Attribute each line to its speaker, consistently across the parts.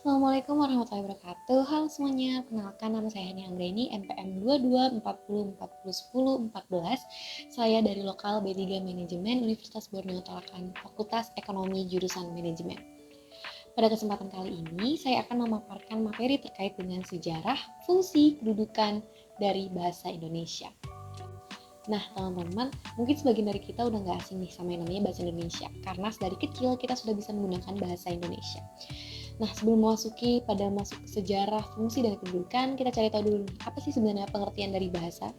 Speaker 1: Assalamualaikum warahmatullahi wabarakatuh. Halo semuanya, kenalkan nama saya Hani Anggreni, NPM 2240401014. Saya dari lokal B3 Manajemen Universitas Borneo Tarakan, Fakultas Ekonomi jurusan Manajemen. Pada kesempatan kali ini, saya akan memaparkan materi terkait dengan sejarah, fungsi, kedudukan dari bahasa Indonesia. Nah, teman-teman, mungkin sebagian dari kita udah nggak asing nih sama yang namanya bahasa Indonesia, karena dari kecil kita sudah bisa menggunakan bahasa Indonesia. Nah, sebelum masuk sejarah, fungsi, dan kedudukan, kita cari tahu dulu nih, apa sih sebenarnya pengertian dari bahasa?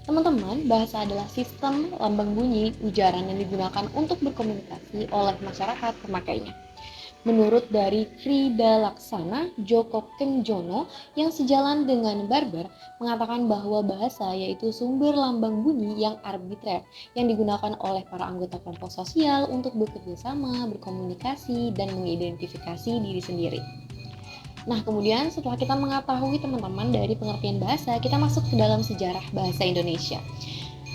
Speaker 1: Teman-teman, bahasa adalah sistem lambang bunyi, ujaran yang digunakan untuk berkomunikasi oleh masyarakat pemakainya. Menurut dari Frida Laksana, Joko Kenjono yang sejalan dengan Barber mengatakan bahwa bahasa yaitu sumber lambang bunyi yang arbitrer yang digunakan oleh para anggota kelompok sosial untuk bekerja sama, berkomunikasi, dan mengidentifikasi diri sendiri. Nah, kemudian setelah kita mengetahui teman-teman dari pengertian bahasa, kita masuk ke dalam sejarah bahasa Indonesia.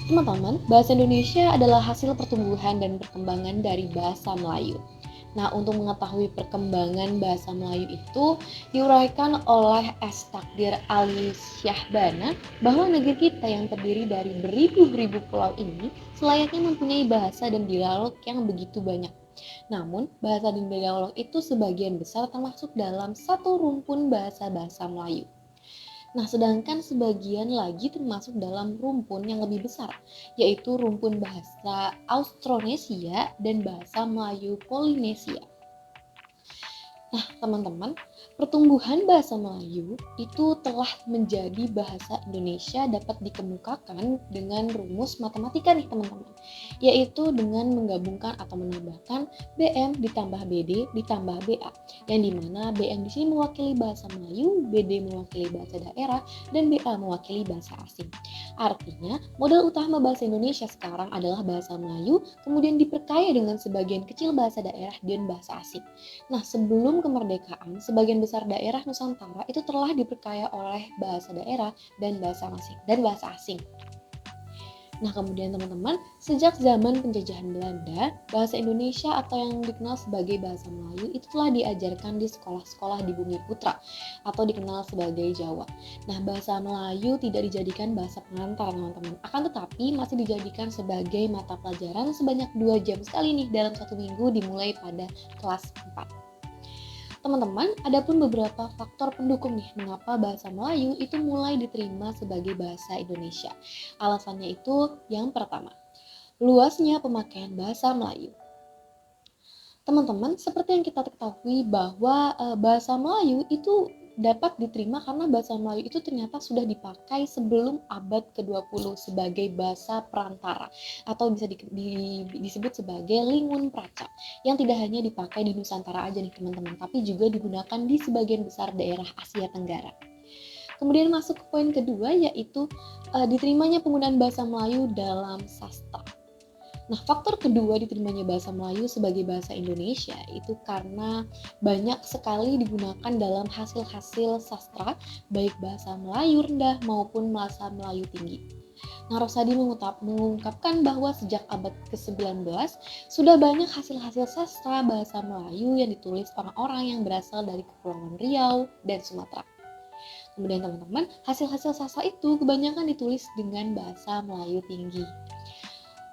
Speaker 1: Teman-teman, bahasa Indonesia adalah hasil pertumbuhan dan perkembangan dari bahasa Melayu. Nah, untuk mengetahui perkembangan bahasa Melayu itu diuraikan oleh S. Takdir Ali Syahbana bahwa negeri kita yang terdiri dari beribu-ribu pulau ini selayaknya mempunyai bahasa dan dialog yang begitu banyak. Namun, bahasa dan dialog itu sebagian besar termasuk dalam satu rumpun bahasa-bahasa Melayu. Nah, sedangkan sebagian lagi termasuk dalam rumpun yang lebih besar, yaitu rumpun bahasa Austronesia dan bahasa Melayu Polinesia. Nah, teman-teman, pertumbuhan bahasa Melayu itu telah menjadi bahasa Indonesia dapat dikemukakan dengan rumus matematika nih teman-teman, yaitu dengan menggabungkan atau menambahkan BM ditambah BD ditambah BA, yang dimana BM di sini mewakili bahasa Melayu, BD mewakili bahasa daerah, dan BA mewakili bahasa asing. Artinya, modal utama bahasa Indonesia sekarang adalah bahasa Melayu, kemudian diperkaya dengan sebagian kecil bahasa daerah dan bahasa asing. Nah, sebelum kemerdekaan, sebagian besar daerah Nusantara itu telah diperkaya oleh bahasa daerah dan bahasa asing. Nah, kemudian teman-teman, sejak zaman penjajahan Belanda, bahasa Indonesia atau yang dikenal sebagai bahasa Melayu itu telah diajarkan di sekolah-sekolah di Bumi Putra atau dikenal sebagai Jawa. Nah, bahasa Melayu tidak dijadikan bahasa pengantar, teman-teman. Akan tetapi masih dijadikan sebagai mata pelajaran sebanyak 2 jam sekali nih dalam 1 minggu dimulai pada kelas 4. Teman-teman, ada pun beberapa faktor pendukung nih mengapa bahasa Melayu itu mulai diterima sebagai bahasa Indonesia. Alasannya itu yang pertama, luasnya pemakaian bahasa Melayu. Teman-teman, seperti yang kita ketahui bahwa bahasa Melayu itu dapat diterima karena bahasa Melayu itu ternyata sudah dipakai sebelum abad ke-20 sebagai bahasa perantara atau bisa disebut sebagai lingun praca yang tidak hanya dipakai di Nusantara aja nih teman-teman, tapi juga digunakan di sebagian besar daerah Asia Tenggara. Kemudian masuk ke poin kedua yaitu diterimanya penggunaan bahasa Melayu dalam sastra. Nah, faktor kedua diterimanya bahasa Melayu sebagai bahasa Indonesia itu karena banyak sekali digunakan dalam hasil-hasil sastra, baik bahasa Melayu rendah maupun bahasa Melayu tinggi. Nah, Rosadi mengungkapkan bahwa sejak abad ke-19 sudah banyak hasil-hasil sastra bahasa Melayu yang ditulis orang-orang yang berasal dari Kepulauan Riau dan Sumatera. Kemudian teman-teman, hasil-hasil sastra itu kebanyakan ditulis dengan bahasa Melayu tinggi.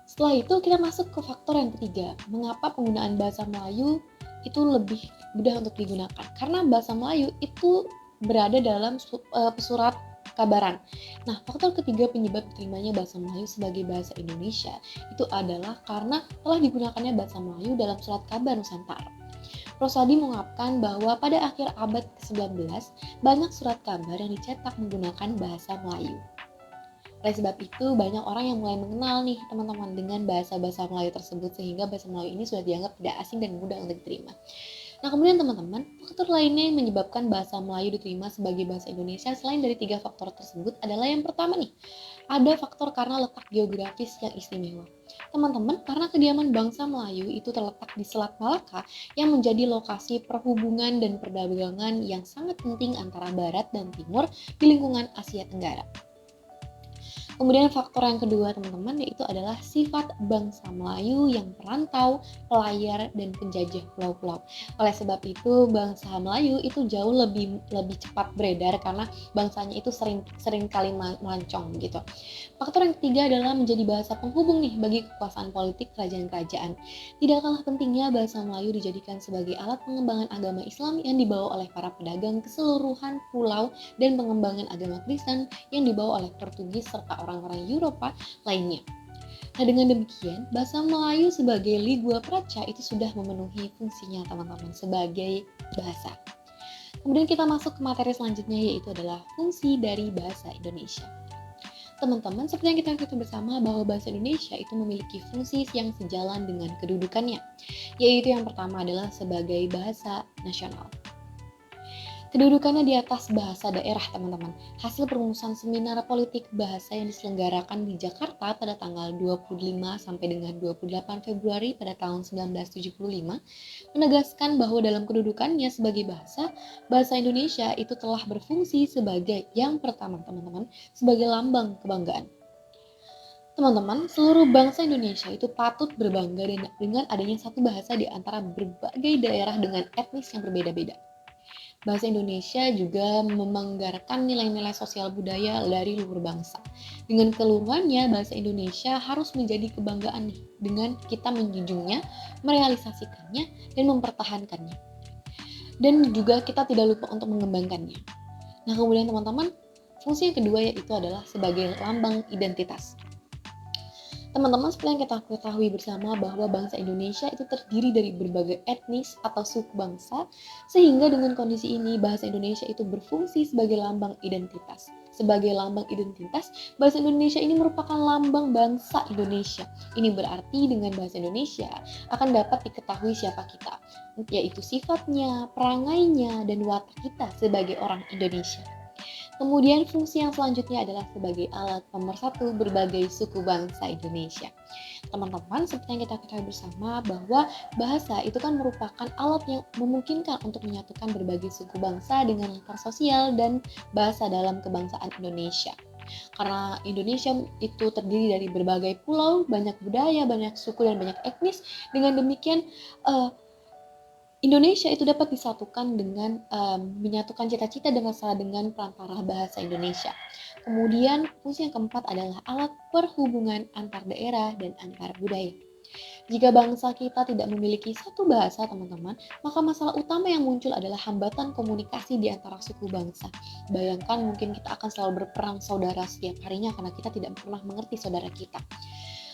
Speaker 1: Setelah itu kita masuk ke faktor yang ketiga, mengapa penggunaan bahasa Melayu itu lebih mudah untuk digunakan. Karena bahasa Melayu itu berada dalam surat kabaran. Nah, faktor ketiga penyebab diterimanya bahasa Melayu sebagai bahasa Indonesia itu adalah karena telah digunakannya bahasa Melayu dalam surat kabar Nusantara. Rosadi mengungkapkan bahwa pada akhir abad ke-19 banyak surat kabar yang dicetak menggunakan bahasa Melayu. Oleh sebab itu, banyak orang yang mulai mengenal nih teman-teman dengan bahasa-bahasa Melayu tersebut sehingga bahasa Melayu ini sudah dianggap tidak asing dan mudah untuk diterima. Nah, kemudian teman-teman, faktor lainnya yang menyebabkan bahasa Melayu diterima sebagai bahasa Indonesia selain dari 3 faktor tersebut adalah yang pertama nih, ada faktor karena letak geografis yang istimewa. Teman-teman, karena kediaman bangsa Melayu itu terletak di Selat Malaka yang menjadi lokasi perhubungan dan perdagangan yang sangat penting antara barat dan timur di lingkungan Asia Tenggara. Kemudian faktor yang kedua teman-teman yaitu adalah sifat bangsa Melayu yang perantau, pelayar, dan penjajah pulau-pulau. Oleh sebab itu bangsa Melayu itu jauh lebih cepat beredar karena bangsanya itu sering kali melancong gitu. Faktor yang ketiga adalah menjadi bahasa penghubung nih bagi kekuasaan politik kerajaan-kerajaan. Tidak kalah pentingnya bahasa Melayu dijadikan sebagai alat pengembangan agama Islam yang dibawa oleh para pedagang keseluruhan pulau dan pengembangan agama Kristen yang dibawa oleh Portugis serta orang-orang Eropa lainnya. Nah, dengan demikian, bahasa Melayu sebagai lingua franca itu sudah memenuhi fungsinya teman-teman sebagai bahasa. Kemudian kita masuk ke materi selanjutnya yaitu adalah fungsi dari bahasa Indonesia. Teman-teman, seperti yang kita ketahui bersama bahwa bahasa Indonesia itu memiliki fungsi yang sejalan dengan kedudukannya, yaitu yang pertama adalah sebagai bahasa nasional. Kedudukannya di atas bahasa daerah, teman-teman. Hasil perumusan seminar politik bahasa yang diselenggarakan di Jakarta pada tanggal 25 sampai dengan 28 Februari pada tahun 1975 menegaskan bahwa dalam kedudukannya sebagai bahasa Indonesia itu telah berfungsi sebagai yang pertama, teman-teman, sebagai lambang kebanggaan. Teman-teman, seluruh bangsa Indonesia itu patut berbangga dengan adanya satu bahasa di antara berbagai daerah dengan etnis yang berbeda-beda. Bahasa Indonesia juga memanggarkan nilai-nilai sosial budaya dari luhur bangsa. Dengan keluruhannya, bahasa Indonesia harus menjadi kebanggaan nih, dengan kita menjunjungnya, merealisasikannya, dan mempertahankannya. Dan juga kita tidak lupa untuk mengembangkannya. Nah, kemudian teman-teman, fungsi yang kedua yaitu adalah sebagai lambang identitas. Teman-teman, seperti yang kita ketahui bersama bahwa bangsa Indonesia itu terdiri dari berbagai etnis atau suku bangsa, sehingga dengan kondisi ini bahasa Indonesia itu berfungsi sebagai lambang identitas. Sebagai lambang identitas, bahasa Indonesia ini merupakan lambang bangsa Indonesia. Ini berarti dengan bahasa Indonesia akan dapat diketahui siapa kita, yaitu sifatnya, perangainya, dan watak kita sebagai orang Indonesia. Kemudian fungsi yang selanjutnya adalah sebagai alat pemersatu berbagai suku bangsa Indonesia. Teman-teman, seperti yang kita ketahui bersama bahwa bahasa itu kan merupakan alat yang memungkinkan untuk menyatukan berbagai suku bangsa dengan latar sosial dan bahasa dalam kebangsaan Indonesia. Karena Indonesia itu terdiri dari berbagai pulau, banyak budaya, banyak suku, dan banyak etnis. Dengan demikian, Indonesia itu dapat disatukan dengan menyatukan cita-cita dan masalah dengan perantara bahasa Indonesia. Kemudian fungsi yang keempat adalah alat perhubungan antar daerah dan antar budaya. Jika bangsa kita tidak memiliki satu bahasa, teman-teman, maka masalah utama yang muncul adalah hambatan komunikasi di antara suku bangsa. Bayangkan mungkin kita akan selalu berperang saudara setiap harinya karena kita tidak pernah mengerti saudara kita.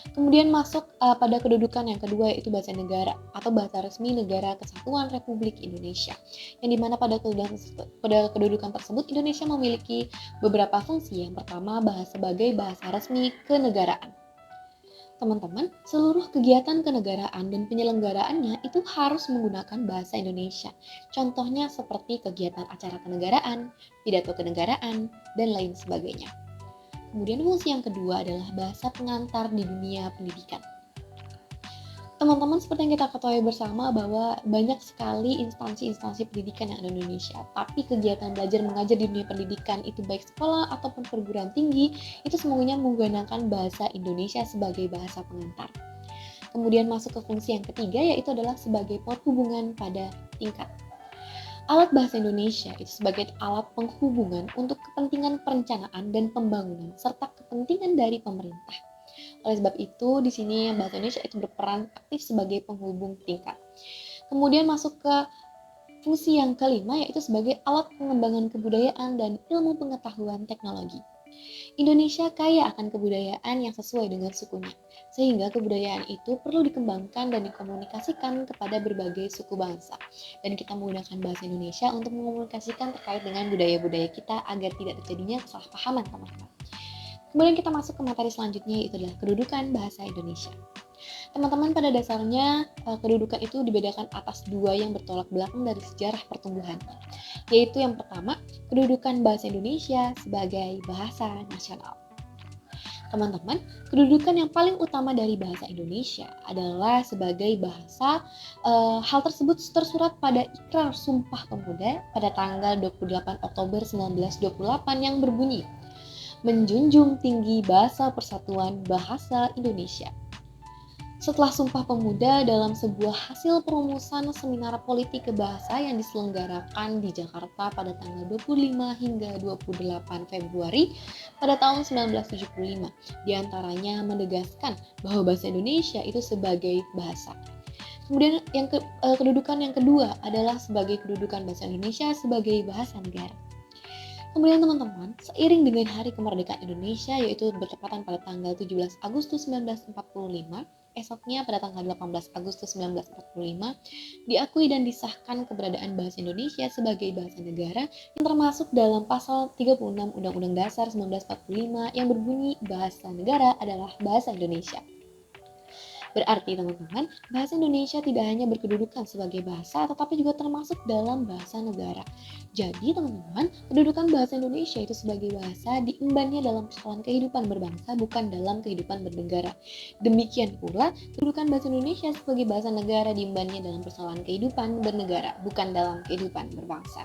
Speaker 1: Kemudian masuk pada kedudukan yang kedua yaitu bahasa negara atau bahasa resmi Negara Kesatuan Republik Indonesia. Yang dimana pada kedudukan tersebut Indonesia memiliki beberapa fungsi. Yang pertama sebagai bahasa resmi kenegaraan. Teman-teman, seluruh kegiatan kenegaraan dan penyelenggaraannya itu harus menggunakan bahasa Indonesia. Contohnya seperti kegiatan acara kenegaraan, pidato kenegaraan, dan lain sebagainya. Kemudian fungsi yang kedua adalah bahasa pengantar di dunia pendidikan. Teman-teman, seperti yang kita ketahui bersama bahwa banyak sekali instansi-instansi pendidikan yang ada di Indonesia. Tapi kegiatan belajar mengajar di dunia pendidikan itu baik sekolah ataupun perguruan tinggi itu semuanya menggunakan bahasa Indonesia sebagai bahasa pengantar. Kemudian masuk ke fungsi yang ketiga yaitu adalah sebagai penghubungan pada tingkat. Alat bahasa Indonesia itu sebagai alat penghubungan untuk kepentingan perencanaan dan pembangunan serta kepentingan dari pemerintah. Oleh sebab itu, di sini bahasa Indonesia itu berperan aktif sebagai penghubung tingkat. Kemudian masuk ke fungsi yang kelima yaitu sebagai alat pengembangan kebudayaan dan ilmu pengetahuan teknologi. Indonesia kaya akan kebudayaan yang sesuai dengan sukunya, sehingga kebudayaan itu perlu dikembangkan dan dikomunikasikan kepada berbagai suku bangsa. Dan kita menggunakan bahasa Indonesia untuk mengkomunikasikan terkait dengan budaya-budaya kita agar tidak terjadinya kesalahpahaman, teman-teman. Kemudian kita masuk ke materi selanjutnya, yaitu adalah kedudukan bahasa Indonesia. Teman-teman, pada dasarnya kedudukan itu dibedakan atas dua yang bertolak belakang dari sejarah pertumbuhan, yaitu yang pertama, kedudukan bahasa Indonesia sebagai bahasa nasional. Teman-teman, kedudukan yang paling utama dari bahasa Indonesia adalah sebagai bahasa. Hal tersebut tersurat pada Ikrar Sumpah Pemuda pada tanggal 28 Oktober 1928 yang berbunyi, menjunjung tinggi bahasa persatuan bahasa Indonesia. Setelah Sumpah Pemuda dalam sebuah hasil perumusan seminar politik kebahasa yang diselenggarakan di Jakarta pada tanggal 25 hingga 28 Februari pada tahun 1975, diantaranya menegaskan bahwa bahasa Indonesia itu sebagai bahasa. Kemudian kedudukan yang kedua adalah sebagai kedudukan bahasa Indonesia sebagai bahasa negara. Kemudian teman-teman, seiring dengan Hari Kemerdekaan Indonesia yaitu bertepatan pada tanggal 17 Agustus 1945, esoknya pada tanggal 18 Agustus 1945, diakui dan disahkan keberadaan bahasa Indonesia sebagai bahasa negara yang termasuk dalam pasal 36 Undang-Undang Dasar 1945 yang berbunyi bahasa negara adalah bahasa Indonesia. Berarti teman-teman, bahasa Indonesia tidak hanya berkedudukan sebagai bahasa, tetapi juga termasuk dalam bahasa negara. Jadi teman-teman, kedudukan bahasa Indonesia itu sebagai bahasa diembannya dalam persoalan kehidupan berbangsa, bukan dalam kehidupan bernegara. Demikian pula, kedudukan bahasa Indonesia sebagai bahasa negara diembannya dalam persoalan kehidupan bernegara, bukan dalam kehidupan berbangsa.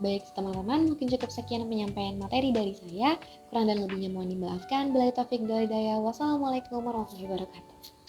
Speaker 1: Baik teman-teman, mungkin cukup sekian penyampaian materi dari saya. Kurang dan lebihnya mohon dimaafkan. Bila taufik dari daya. Wassalamualaikum warahmatullahi wabarakatuh.